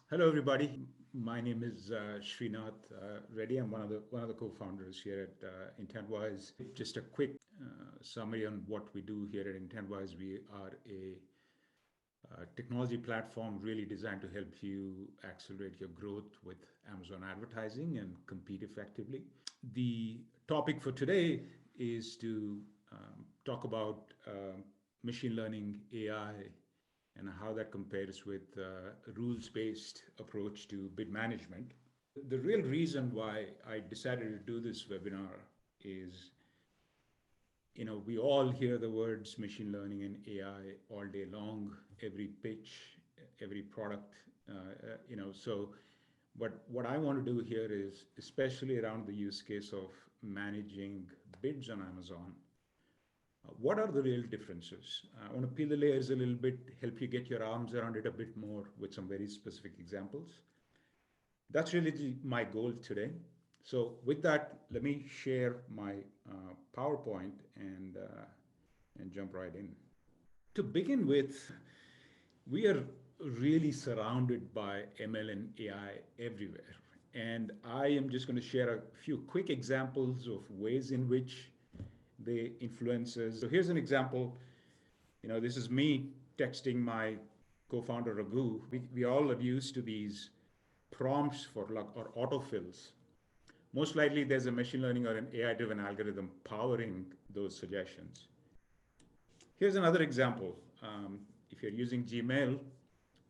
Hello, everybody. My name is Srinath Reddy. I'm one of the co-founders here at Intentwise. Just a quick summary on what we do here at Intentwise. We are a technology platform really designed to help you accelerate your growth with Amazon advertising and compete effectively. The topic for today is to talk about machine learning, AI, and how that compares with rules-based approach to bid management. The real reason why I decided to do this webinar is, we all hear the words machine learning and AI all day long, every pitch, every product, so but what I want to do here is, especially around the use case of managing bids on Amazon, what are the real differences? I want to peel the layers a little bit, help you get your arms around it a bit more with some very specific examples. That's really my goal today. So with that, let me share my PowerPoint and jump right in. To begin with, we are really surrounded by ML and AI everywhere. And I am just going to share a few quick examples of ways in which they influences. So here's an example. This is me texting my co-founder Raghu. We all are used to these prompts for like or autofills. Most likely there's a machine learning or an AI-driven algorithm powering those suggestions. Here's another example. If you're using Gmail,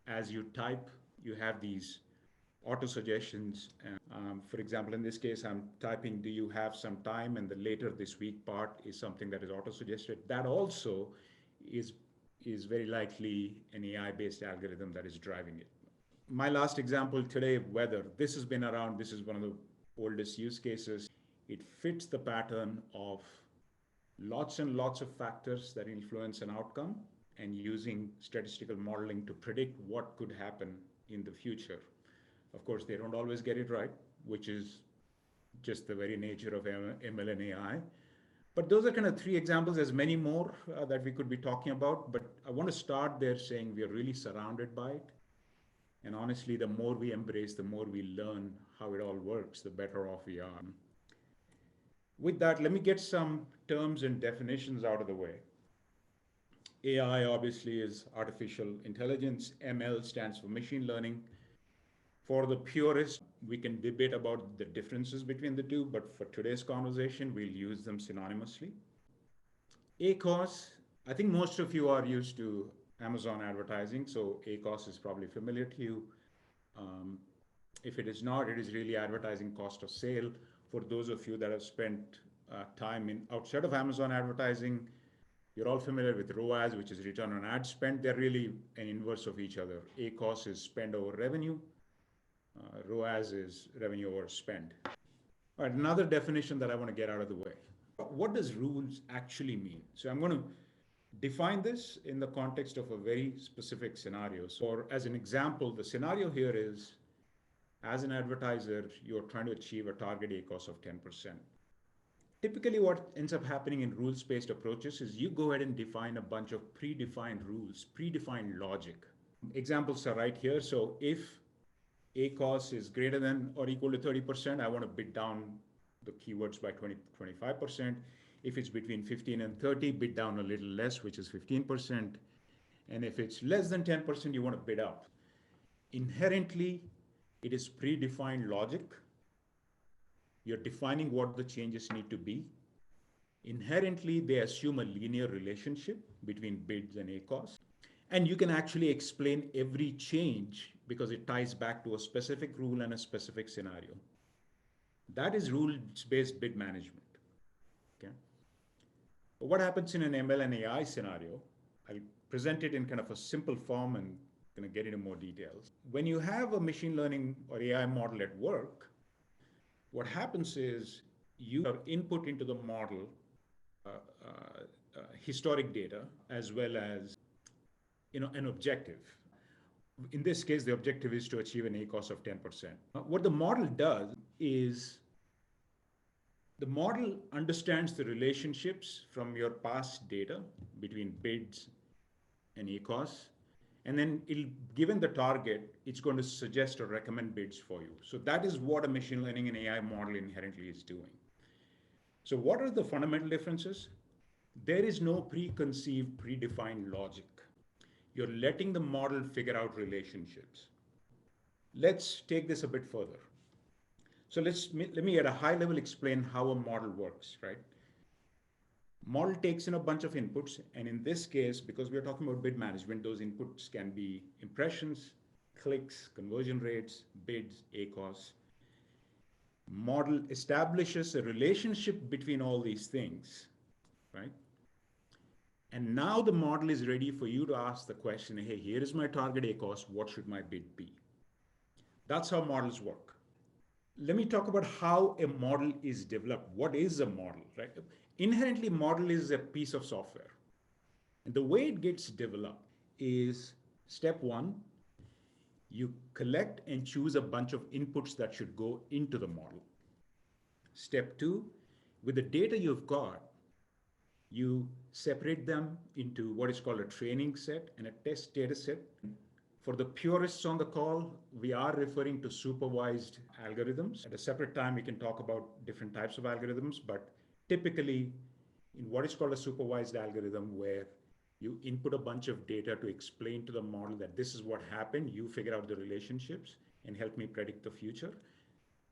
as you type, you have these auto suggestions. For example, in this case, I'm typing, do you have some time? And the later this week part is something that is auto suggested. That also is, is very likely an AI-based algorithm that is driving it. My last example today, weather. This has been around. This is one of the oldest use cases. It fits the pattern of lots and lots of factors that influence an outcome and using statistical modeling to predict what could happen in the future. Of course, they don't always get it right, which is just the very nature of ML and AI. But those are kind of three examples. There's many more that we could be talking about, but I want to start there saying we are really surrounded by it. And honestly, the more we embrace, the more we learn how it all works, the better off we are. With that, let me get some terms and definitions out of the way. AI obviously is artificial intelligence. ML stands for machine learning. For the purist, we can debate about the differences between the two, but for today's conversation, we'll use them synonymously. ACOS, I think most of you are used to Amazon advertising, so ACOS is probably familiar to you. If it is not, it is really advertising cost of sale. For those of you that have spent time in outside of Amazon advertising, you're all familiar with ROAS, which is return on ad spend. They're really an inverse of each other. ACOS is spend over revenue. ROAS is revenue over spend. All right, another definition that I want to get out of the way. What does rules actually mean? So I'm going to define this in the context of a very specific scenario. So as an example, the scenario here is, as an advertiser, you're trying to achieve a target ACOS of 10%. Typically, what ends up happening in rules-based approaches is you go ahead and define a bunch of predefined rules, predefined logic. Examples are right here. So if ACOS is greater than or equal to 30%, I want to bid down the keywords by 25%. If it's between 15 and 30, bid down a little less, which is 15%. And if it's less than 10%, you want to bid up. Inherently, it is predefined logic. You're defining what the changes need to be. Inherently, they assume a linear relationship between bids and ACOS. And you can actually explain every change because it ties back to a specific rule and a specific scenario. That is rules-based bid management. Okay. But what happens in an ML and AI scenario? I'll present it in kind of a simple form and going to get into more details. When you have a machine learning or AI model at work, what happens is you have input into the model historic data as well as an objective. In this case, the objective is to achieve an ACOS of 10%. What the model does is the model understands the relationships from your past data between bids and ACOS, And then given the target, it's going to suggest or recommend bids for you. So that is what a machine learning and AI model inherently is doing. So what are the fundamental differences? There is no preconceived, predefined logic. You're letting the model figure out relationships. Let's take this a bit further. So let me at a high level explain how a model works, right? Model takes in a bunch of inputs, and in this case, because we are talking about bid management, those inputs can be impressions, clicks, conversion rates, bids, ACOS. Model establishes a relationship between all these things, right? And now the model is ready for you to ask the question, hey, here is my target ACOS, what should my bid be? That's how models work. Let me talk about how a model is developed. What is a model, right? Inherently, model is a piece of software. And the way it gets developed is step one, you collect and choose a bunch of inputs that should go into the model. Step two, with the data you've got, you separate them into what is called a training set and a test data set. For the purists on the call, we are referring to supervised algorithms. At a separate time, we can talk about different types of algorithms, but typically in what is called a supervised algorithm, where you input a bunch of data to explain to the model that this is what happened, you figure out the relationships and help me predict the future.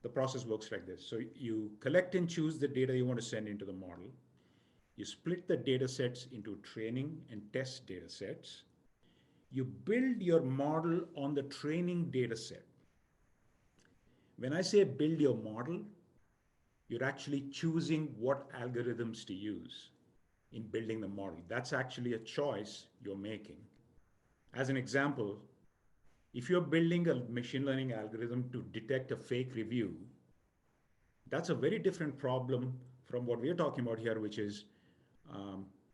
The process works like this. So you collect and choose the data you want to send into the model. You split the data sets into training and test data sets. You build your model on the training data set. When I say build your model, you're actually choosing what algorithms to use in building the model. That's actually a choice you're making. As an example, if you're building a machine learning algorithm to detect a fake review, that's a very different problem from what we're talking about here, which is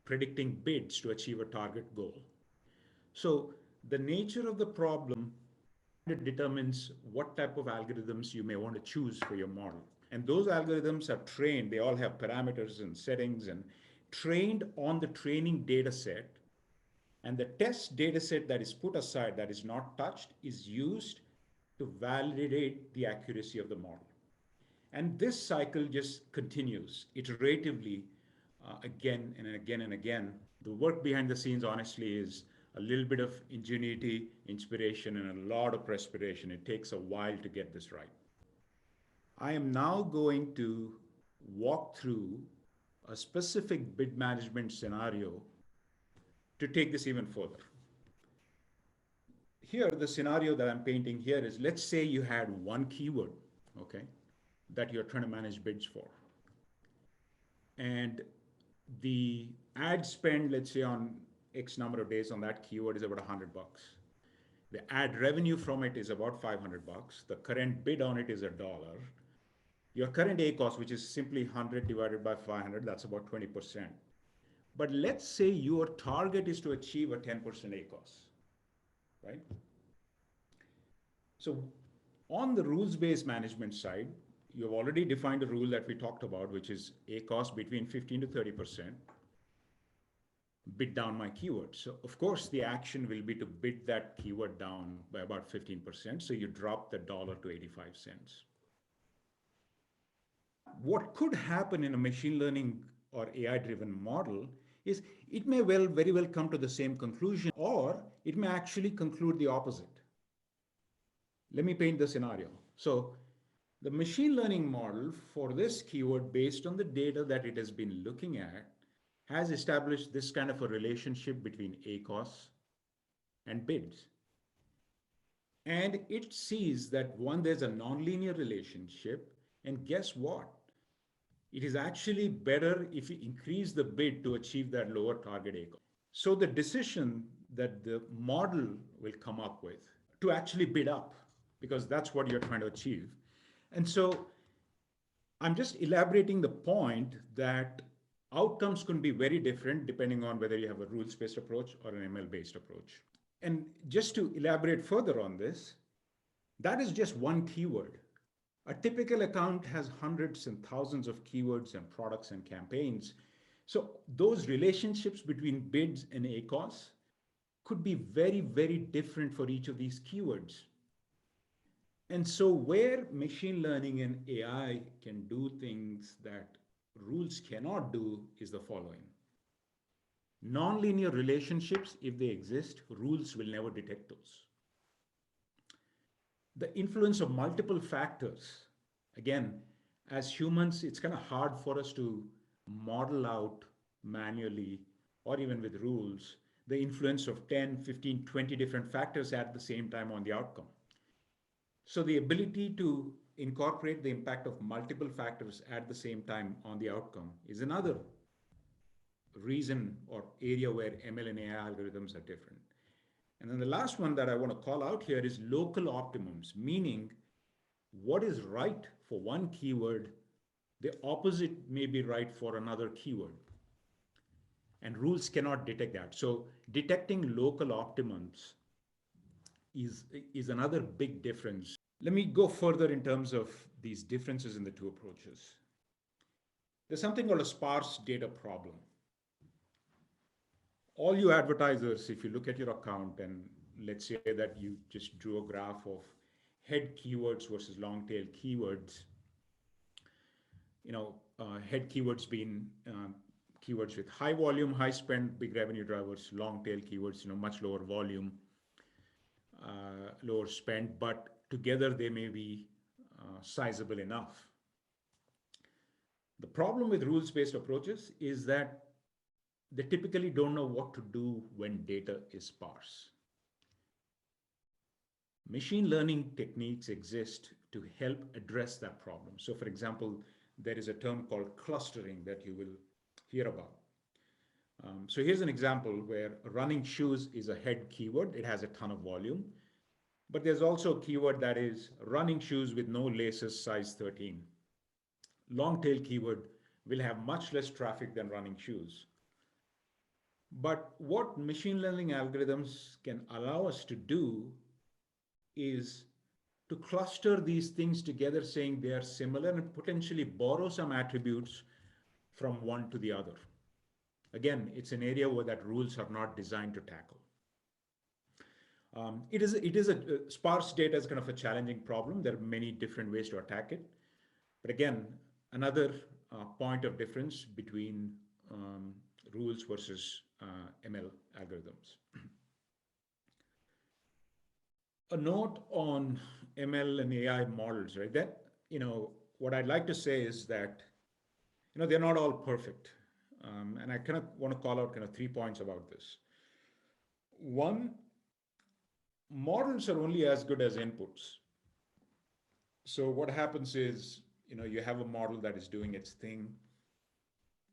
predicting bids to achieve a target goal. So the nature of the problem determines what type of algorithms you may want to choose for your model. And those algorithms are trained, they all have parameters and settings and trained on the training data set. And the test data set that is put aside, that is not touched, is used to validate the accuracy of the model. And this cycle just continues iteratively again and again and again. The work behind the scenes, honestly, is a little bit of ingenuity, inspiration, and a lot of perspiration. It takes a while to get this right. I am now going to walk through a specific bid management scenario to take this even further. Here, the scenario that I'm painting here is, let's say you had one keyword, okay, that you're trying to manage bids for. And the ad spend, let's say on X number of days on that keyword is about $100. The ad revenue from it is about $500. The current bid on it is $1. Your current ACOS, which is simply 100 divided by 500, that's about 20%. But let's say your target is to achieve a 10% ACOS, right? So on the rules-based management side, you've already defined a rule that we talked about, which is ACOS between 15 to 30%. Bid down my keyword. So of course the action will be to bid that keyword down by about 15%. So you drop the dollar to 85 cents. What could happen in a machine learning or AI driven model is it may very well come to the same conclusion, or it may actually conclude the opposite. Let me paint the scenario. So the machine learning model for this keyword, based on the data that it has been looking at, has established this kind of a relationship between ACOS and bids. And it sees that one, there's a nonlinear relationship, and guess what? It is actually better if you increase the bid to achieve that lower target ACOS. So the decision that the model will come up with to actually bid up, because that's what you're trying to achieve. And so I'm just elaborating the point that outcomes can be very different depending on whether you have a rules-based approach or an ML-based approach. And just to elaborate further on this, that is just one keyword. A typical account has hundreds and thousands of keywords and products and campaigns. So those relationships between bids and ACOS could be very, very different for each of these keywords. And so, where machine learning and AI can do things that rules cannot do is the following. Nonlinear relationships, if they exist, rules will never detect those. The influence of multiple factors, again, as humans, it's kind of hard for us to model out manually or even with rules the influence of 10, 15, 20 different factors at the same time on the outcome. So the ability to incorporate the impact of multiple factors at the same time on the outcome is another reason or area where ML and AI algorithms are different. And then the last one that I want to call out here is local optimums, meaning what is right for one keyword, the opposite may be right for another keyword. And rules cannot detect that. So detecting local optimums is, is another big difference. Let me go further in terms of these differences in the two approaches. There's something called a sparse data problem. All you advertisers, if you look at your account and let's say that you just drew a graph of head keywords versus long tail keywords, head keywords being keywords with high volume, high spend, big revenue drivers, long tail keywords, much lower volume, lower spend, but together they may be sizable enough. The problem with rules-based approaches is that they typically don't know what to do when data is sparse. Machine learning techniques exist to help address that problem. So for example, there is a term called clustering that you will hear about. So here's an example where running shoes is a head keyword. It has a ton of volume. But there's also a keyword that is running shoes with no laces, size 13. Long tail keyword will have much less traffic than running shoes. But what machine learning algorithms can allow us to do is to cluster these things together, saying they are similar and potentially borrow some attributes from one to the other. Again, it's an area where that rules are not designed to tackle. It is a sparse data is kind of a challenging problem. There are many different ways to attack it. But again, another point of difference between rules versus ML algorithms. A note on ML and AI models, right? That, what I'd like to say is that, they're not all perfect. And I kind of want to call out kind of 3 points about this. One, models are only as good as inputs. So what happens is, you have a model that is doing its thing.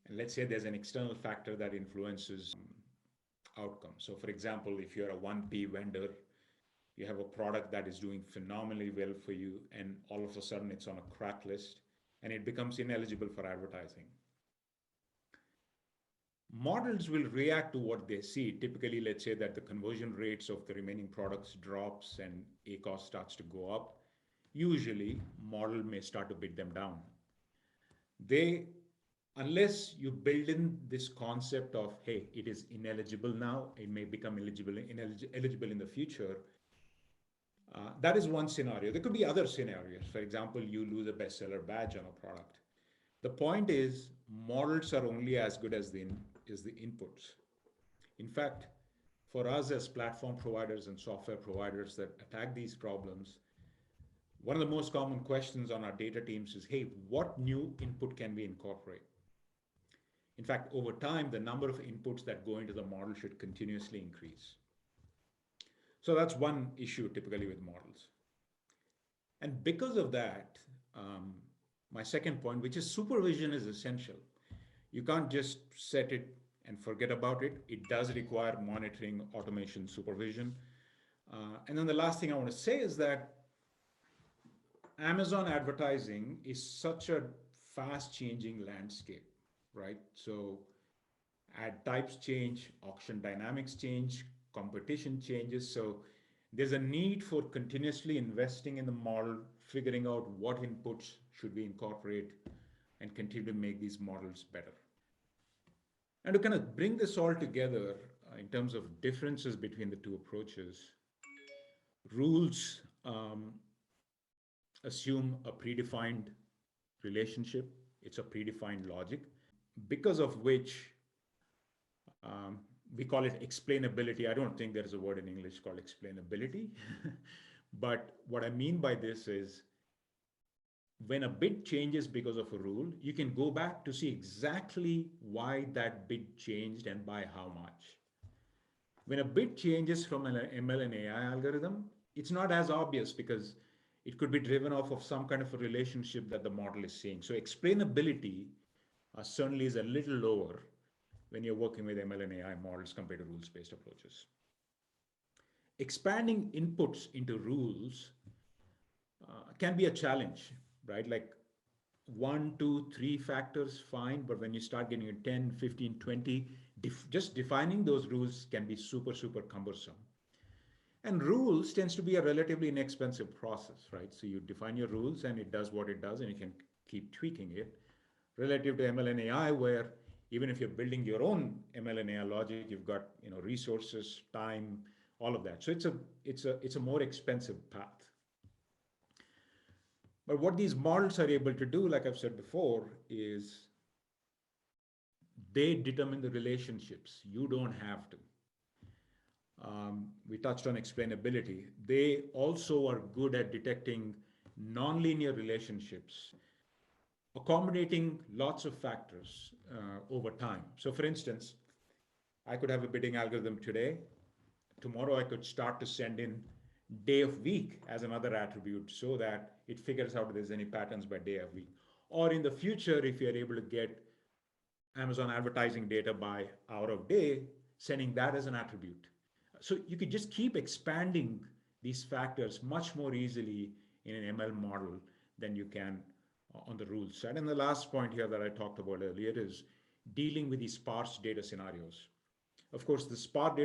And let's say there's an external factor that influences outcome. So for example, if you're a 1P vendor, you have a product that is doing phenomenally well for you, and all of a sudden it's on a crack list and it becomes ineligible for advertising. Models will react to what they see. Typically, let's say that the conversion rates of the remaining products drops and ACoS starts to go up. Usually, model may start to bid them down. Unless you build in this concept of, hey, it is ineligible now, it may become eligible in the future. That is one scenario. There could be other scenarios. For example, you lose a bestseller badge on a product. The point is, models are only as good as the inputs. In fact, for us as platform providers and software providers that attack these problems, one of the most common questions on our data teams is, hey, what new input can we incorporate? In fact, over time, the number of inputs that go into the model should continuously increase. So that's one issue typically with models. And because of that, my second point, which is supervision, is essential. You can't just set it and forget about it. It does require monitoring, automation, supervision. And then the last thing I want to say is that Amazon advertising is such a fast changing landscape, right? So ad types change, auction dynamics change, competition changes. So there's a need for continuously investing in the model, figuring out what inputs should we incorporate, and continue to make these models better. And to kind of bring this all together, in terms of differences between the two approaches, rules assume a predefined relationship, it's a predefined logic, because of which um, we call it explainability. I don't think there is a word in English called explainability. But what I mean by this is when a bit changes because of a rule, you can go back to see exactly why that bit changed and by how much. When a bit changes from an ML and AI algorithm, it's not as obvious because it could be driven off of some kind of a relationship that the model is seeing. So explainability certainly is a little lower when you're working with ML and AI models compared to rules-based approaches. Expanding inputs into rules can be a challenge, right? Like one, two, three factors, fine. But when you start getting to 10, 15, 20, just defining those rules can be super, super cumbersome. And rules tends to be a relatively inexpensive process, right? So you define your rules and it does what it does and you can keep tweaking it. Relative to ML and AI, where even if you're building your own ML and AI logic, you've got resources, time, all of that. So it's a more expensive path. But what these models are able to do, like I've said before, is they determine the relationships. You don't have to. We touched on explainability. They also are good at detecting nonlinear relationships, accommodating lots of factors over time. So, for instance, I could have a bidding algorithm today. Tomorrow, I could start to send in day of week as another attribute so that it figures out if there's any patterns by day of week. Or in the future, if you're able to get Amazon advertising data by hour of day, sending that as an attribute. So you could just keep expanding these factors much more easily in an ML model than you can on the rules side. And the last point here that I talked about earlier is dealing with these sparse data scenarios. Of course, the sparse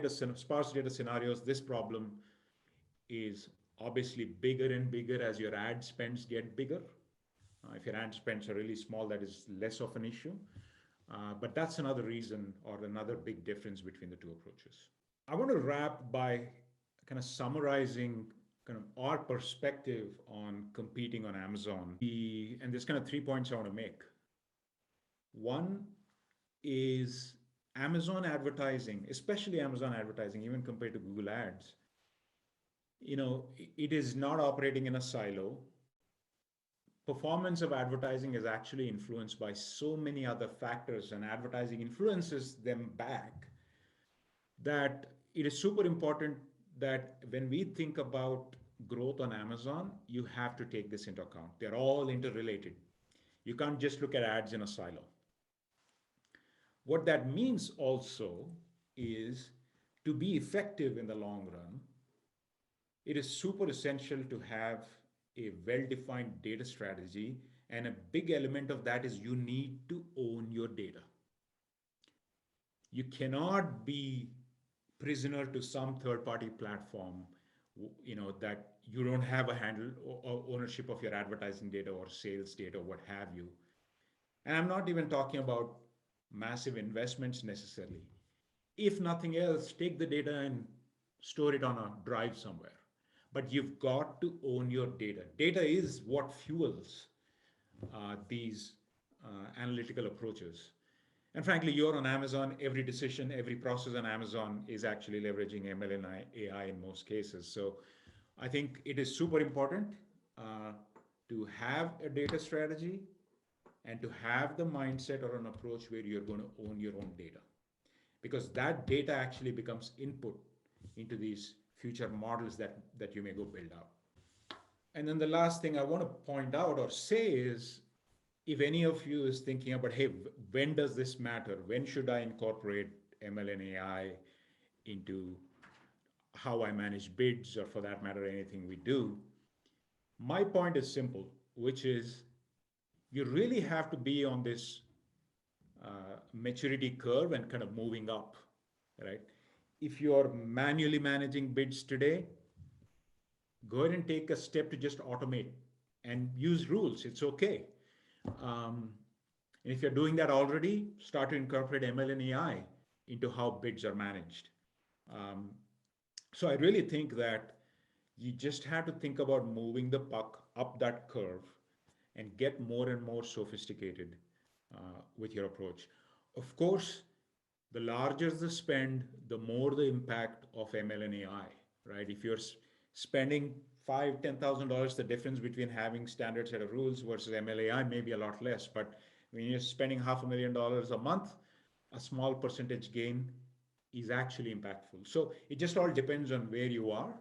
data scenarios, this problem is obviously bigger and bigger as your ad spends get bigger. If your ad spends are really small, that is less of an issue. But that's another reason or another big difference between the two approaches. I want to wrap by kind of summarizing kind of our perspective on competing on Amazon. And there's kind of 3 points I want to make. One is Amazon advertising, especially Amazon advertising, even compared to Google Ads, it is not operating in a silo. Performance of advertising is actually influenced by so many other factors, and advertising influences them back, that it is super important that when we think about growth on Amazon, you have to take this into account. They're all interrelated. You can't just look at ads in a silo. What that means also is to be effective in the long run, it is super essential to have a well-defined data strategy. And a big element of that is you need to own your data. You cannot be prisoner to some third-party platform, that you don't have a handle or ownership of your advertising data or sales data, what have you. And I'm not even talking about massive investments necessarily. If nothing else, take the data and store it on a drive somewhere. But you've got to own your data. Data is what fuels these analytical approaches. And frankly, you're on Amazon, every decision, every process on Amazon is actually leveraging ML and AI in most cases. So I think it is super important to have a data strategy and to have the mindset or an approach where you're going to own your own data. Because that data actually becomes input into these future models that you may go build out. And then the last thing I want to point out or say is, if any of you is thinking about, hey, when does this matter? When should I incorporate ML and AI into how I manage bids, or for that matter, anything we do? My point is simple, which is you really have to be on this maturity curve and kind of moving up, right? If you're manually managing bids today, go ahead and take a step to just automate and use rules. It's okay. And if you're doing that already, start to incorporate ML and AI into how bids are managed. Um, so I really think that you just have to think about moving the puck up that curve and get more and more sophisticated with your approach. Of course, the larger the spend, the more the impact of ML and AI, right? If you're spending five, $10,000, the difference between having standard set of rules versus ML AI may be a lot less. But when you're spending $500,000 a month, a small percentage gain is actually impactful. So it just all depends on where you are.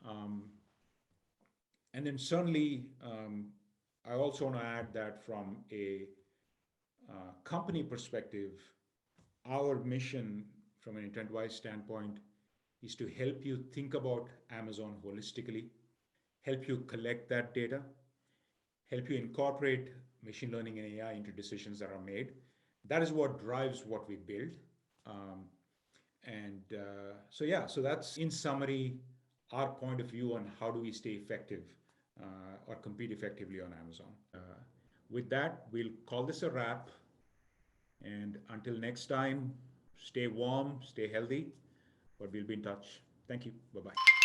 Um, and then certainly, I also want to add that from a company perspective, our mission from an Intentwise standpoint is to help you think about Amazon holistically, help you collect that data, help you incorporate machine learning and AI into decisions that are made. That is what drives what we build. Um, so that's in summary our point of view on how do we stay effective or compete effectively on Amazon. With that, we'll call this a wrap. And until next time, stay warm, stay healthy, but we'll be in touch. Thank you. Bye bye.